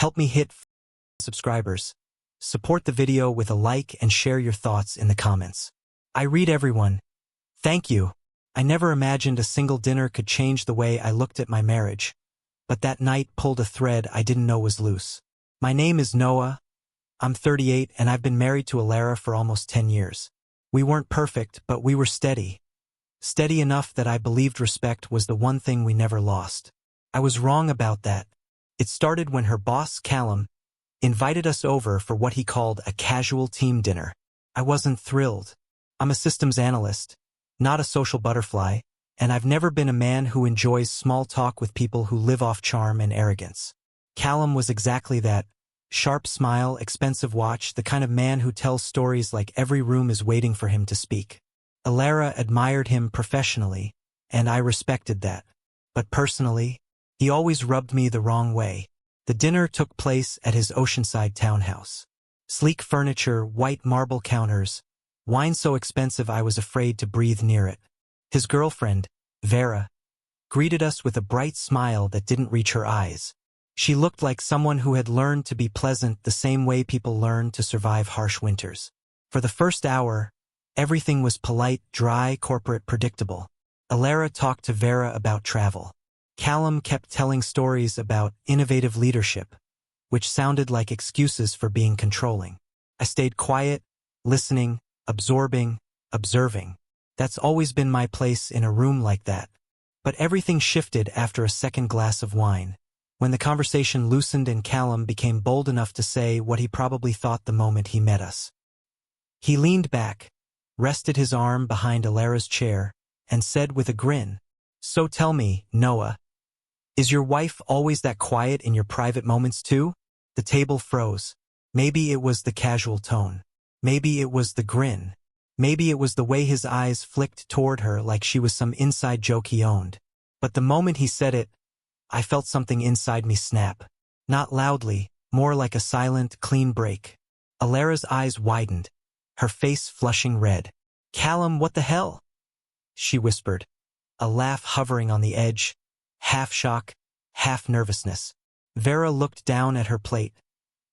Help me hit subscribers. Support the video with a like and share your thoughts in the comments. I read everyone. Thank you. I never imagined a single dinner could change the way I looked at my marriage, but that night pulled a thread I didn't know was loose. My name is Noah. I'm 38 and I've been married to Alara for almost 10 years. We weren't perfect, but we were steady. Steady enough that I believed respect was the one thing we never lost. I was wrong about that. It started when her boss, Callum, invited us over for what he called a casual team dinner. I wasn't thrilled. I'm a systems analyst, not a social butterfly, and I've never been a man who enjoys small talk with people who live off charm and arrogance. Callum was exactly that. Sharp smile, expensive watch, the kind of man who tells stories like every room is waiting for him to speak. Alara admired him professionally, and I respected that. But personally, he always rubbed me the wrong way. The dinner took place at his oceanside townhouse. Sleek furniture, white marble counters, wine so expensive I was afraid to breathe near it. His girlfriend, Vera, greeted us with a bright smile that didn't reach her eyes. She looked like someone who had learned to be pleasant the same way people learn to survive harsh winters. For the first hour, everything was polite, dry, corporate, predictable. Alara talked to Vera about travel. Callum kept telling stories about innovative leadership, which sounded like excuses for being controlling. I stayed quiet, listening, absorbing, observing. That's always been my place in a room like that. But everything shifted after a second glass of wine, when the conversation loosened and Callum became bold enough to say what he probably thought the moment he met us. He leaned back, rested his arm behind Alara's chair, and said with a grin, "So tell me, Noah, is your wife always that quiet in your private moments too?" The table froze. Maybe it was the casual tone. Maybe it was the grin. Maybe it was the way his eyes flicked toward her like she was some inside joke he owned. But the moment he said it, I felt something inside me snap. Not loudly, more like a silent, clean break. Alara's eyes widened, her face flushing red. "Callum, what the hell?" she whispered, a laugh hovering on the edge, half shock, half nervousness. Vera looked down at her plate,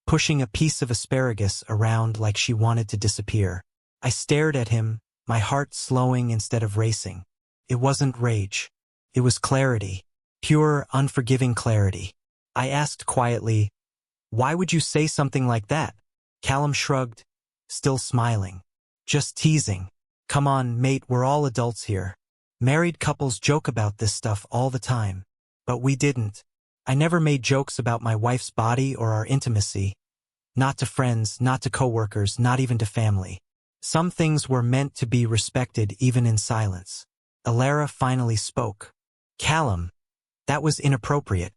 pushing a piece of asparagus around like she wanted to disappear. I stared at him, my heart slowing instead of racing. It wasn't rage. It was clarity. Pure, unforgiving clarity. I asked quietly, "Why would you say something like that?" Callum shrugged, still smiling. "Just teasing. Come on, mate, we're all adults here. Married couples joke about this stuff all the time. But we didn't. I never made jokes about my wife's body or our intimacy. Not to friends, not to coworkers, not even to family. Some things were meant to be respected even in silence." Alara finally spoke. "Callum, that was inappropriate."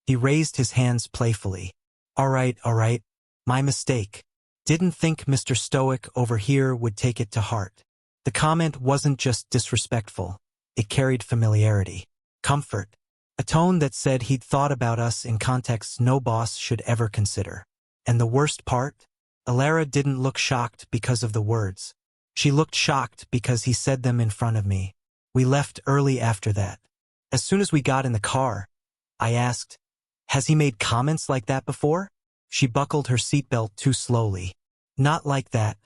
He raised his hands playfully. All right, my mistake. Didn't think Mr. Stoic over here would take it to heart." The comment wasn't just disrespectful. It carried familiarity, comfort, a tone that said he'd thought about us in contexts no boss should ever consider. And the worst part? Alara didn't look shocked because of the words. She looked shocked because he said them in front of me. We left early after that. As soon as we got in the car, I asked, "Has he made comments like that before?" She buckled her seatbelt too slowly. "Not like that.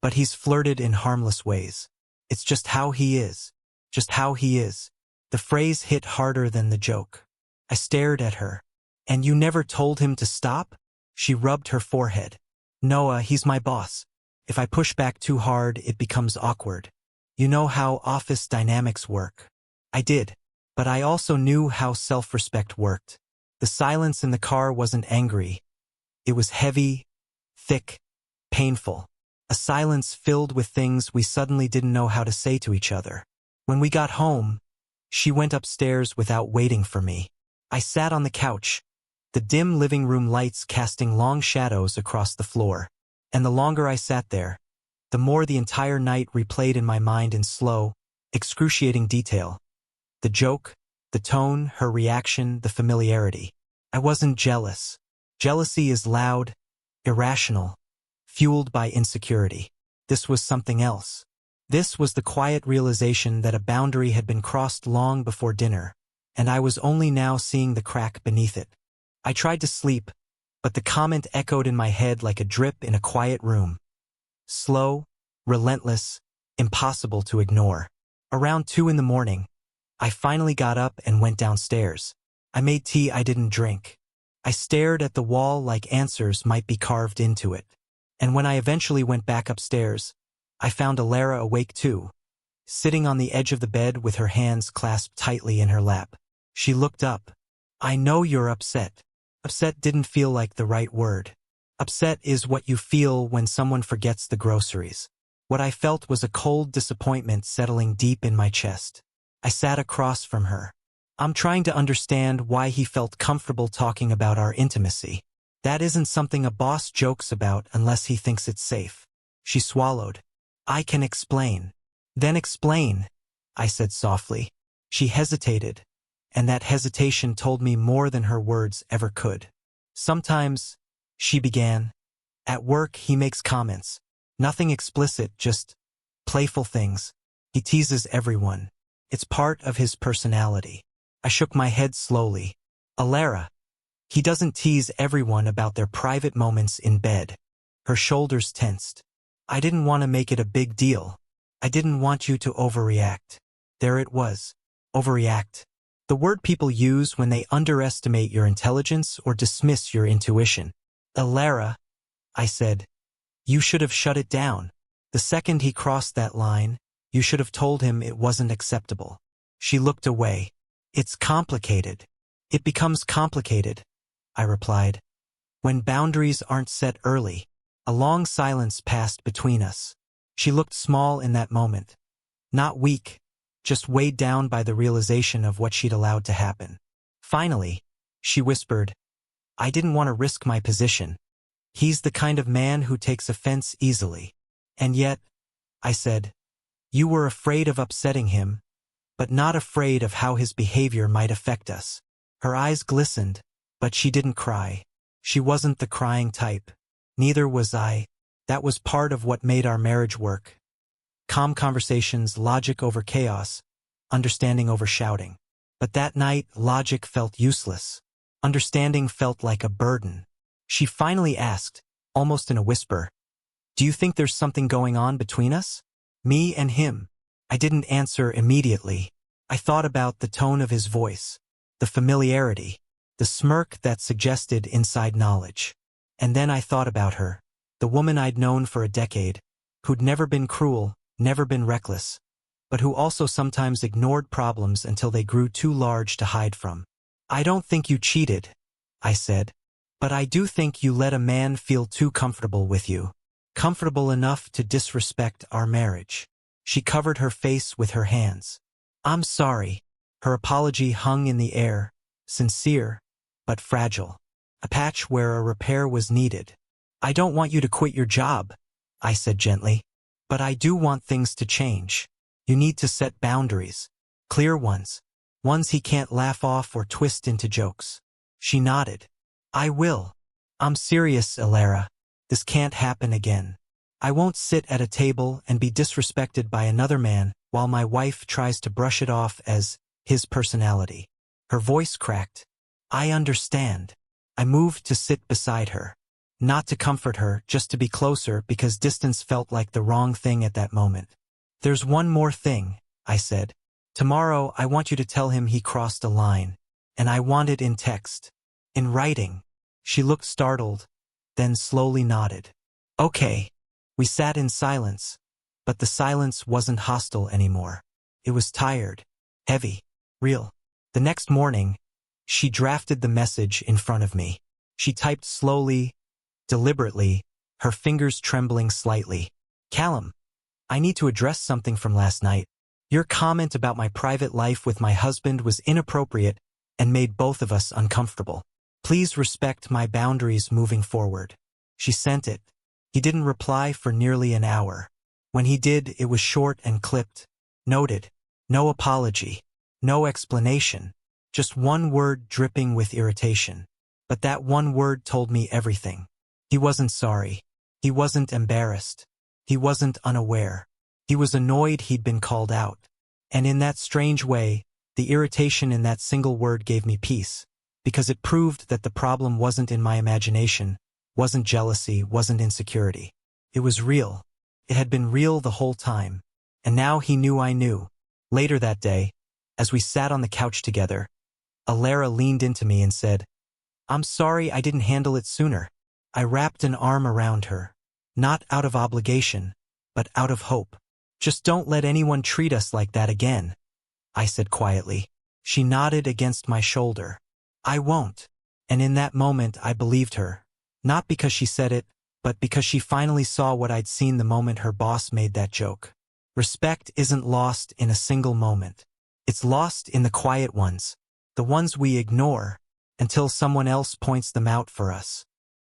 But he's flirted in harmless ways. It's just how he is. Just how he is." The phrase hit harder than the joke. I stared at her. "And you never told him to stop?" She rubbed her forehead. "Noah, he's my boss. If I push back too hard, it becomes awkward. You know how office dynamics work." I did. But I also knew how self-respect worked. The silence in the car wasn't angry. It was heavy, thick, painful. A silence filled with things we suddenly didn't know how to say to each other. When we got home, she went upstairs without waiting for me. I sat on the couch, the dim living room lights casting long shadows across the floor. And the longer I sat there, the more the entire night replayed in my mind in slow, excruciating detail. The joke, the tone, her reaction, the familiarity. I wasn't jealous. Jealousy is loud, irrational, fueled by insecurity. This was something else. This was the quiet realization that a boundary had been crossed long before dinner, and I was only now seeing the crack beneath it. I tried to sleep, but the comment echoed in my head like a drip in a quiet room. Slow, relentless, impossible to ignore. Around 2 in the morning, I finally got up and went downstairs. I made tea I didn't drink. I stared at the wall like answers might be carved into it. And when I eventually went back upstairs, I found Alara awake too, sitting on the edge of the bed with her hands clasped tightly in her lap. She looked up. I know you're upset. Upset didn't feel like the right word. Upset is what you feel when someone forgets the groceries. What I felt was a cold disappointment settling deep in my chest. I sat across from her. I'm trying to understand why he felt comfortable talking about our intimacy. That isn't something a boss jokes about unless he thinks it's safe. She swallowed. I can explain. Then explain, I said softly. She hesitated, and that hesitation told me more than her words ever could. Sometimes, she began, at work he makes comments. Nothing explicit, just playful things. He teases everyone. It's part of his personality. I shook my head slowly. Alara. He doesn't tease everyone about their private moments in bed. Her shoulders tensed. I didn't want to make it a big deal. I didn't want you to overreact. There it was. Overreact. The word people use when they underestimate your intelligence or dismiss your intuition. Alara, I said. You should have shut it down. The second he crossed that line, you should have told him it wasn't acceptable. She looked away. It's complicated. It becomes complicated, I replied. When boundaries aren't set early. A long silence passed between us. She looked small in that moment. Not weak, just weighed down by the realization of what she'd allowed to happen. Finally, she whispered, I didn't want to risk my position. He's the kind of man who takes offense easily. And yet, I said, you were afraid of upsetting him, but not afraid of how his behavior might affect us. Her eyes glistened, but she didn't cry. She wasn't the crying type. Neither was I. That was part of what made our marriage work. Calm conversations, logic over chaos, understanding over shouting. But that night, logic felt useless. Understanding felt like a burden. She finally asked, almost in a whisper, do you think there's something going on between us? Me and him. I didn't answer immediately. I thought about the tone of his voice, the familiarity, the smirk that suggested inside knowledge. And then I thought about her, the woman I'd known for a decade, who'd never been cruel, never been reckless, but who also sometimes ignored problems until they grew too large to hide from. I don't think you cheated, I said, but I do think you let a man feel too comfortable with you. Comfortable enough to disrespect our marriage. She covered her face with her hands. I'm sorry. Her apology hung in the air, sincere, but fragile. A patch where a repair was needed. I don't want you to quit your job, I said gently, but I do want things to change. You need to set boundaries. Clear ones. Ones he can't laugh off or twist into jokes. She nodded. I will. I'm serious, Alara. This can't happen again. I won't sit at a table and be disrespected by another man while my wife tries to brush it off as his personality. Her voice cracked. I understand. I moved to sit beside her. Not to comfort her, just to be closer because distance felt like the wrong thing at that moment. There's one more thing, I said. Tomorrow I want you to tell him he crossed a line. And I want it in text. In writing. She looked startled, then slowly nodded. Okay. We sat in silence, but the silence wasn't hostile anymore. It was tired, heavy, real. The next morning, she drafted the message in front of me. She typed slowly, deliberately, her fingers trembling slightly. Callum, I need to address something from last night. Your comment about my private life with my husband was inappropriate and made both of us uncomfortable. Please respect my boundaries moving forward. She sent it. He didn't reply for nearly an hour. When he did, it was short and clipped. Noted. No apology. No explanation. Just one word dripping with irritation. But that one word told me everything. He wasn't sorry. He wasn't embarrassed. He wasn't unaware. He was annoyed he'd been called out. And in that strange way, the irritation in that single word gave me peace. because it proved that the problem wasn't in my imagination, wasn't jealousy, wasn't insecurity. It was real. It had been real the whole time. And now he knew I knew. Later that day, as we sat on the couch together, Alara leaned into me and said, "I'm sorry I didn't handle it sooner." I wrapped an arm around her, not out of obligation, but out of hope. "Just don't let anyone treat us like that again," I said quietly. She nodded against my shoulder. "I won't." And in that moment I believed her, not because she said it, but because she finally saw what I'd seen the moment her boss made that joke. Respect isn't lost in a single moment. It's lost in the quiet ones, the ones we ignore, until someone else points them out for us.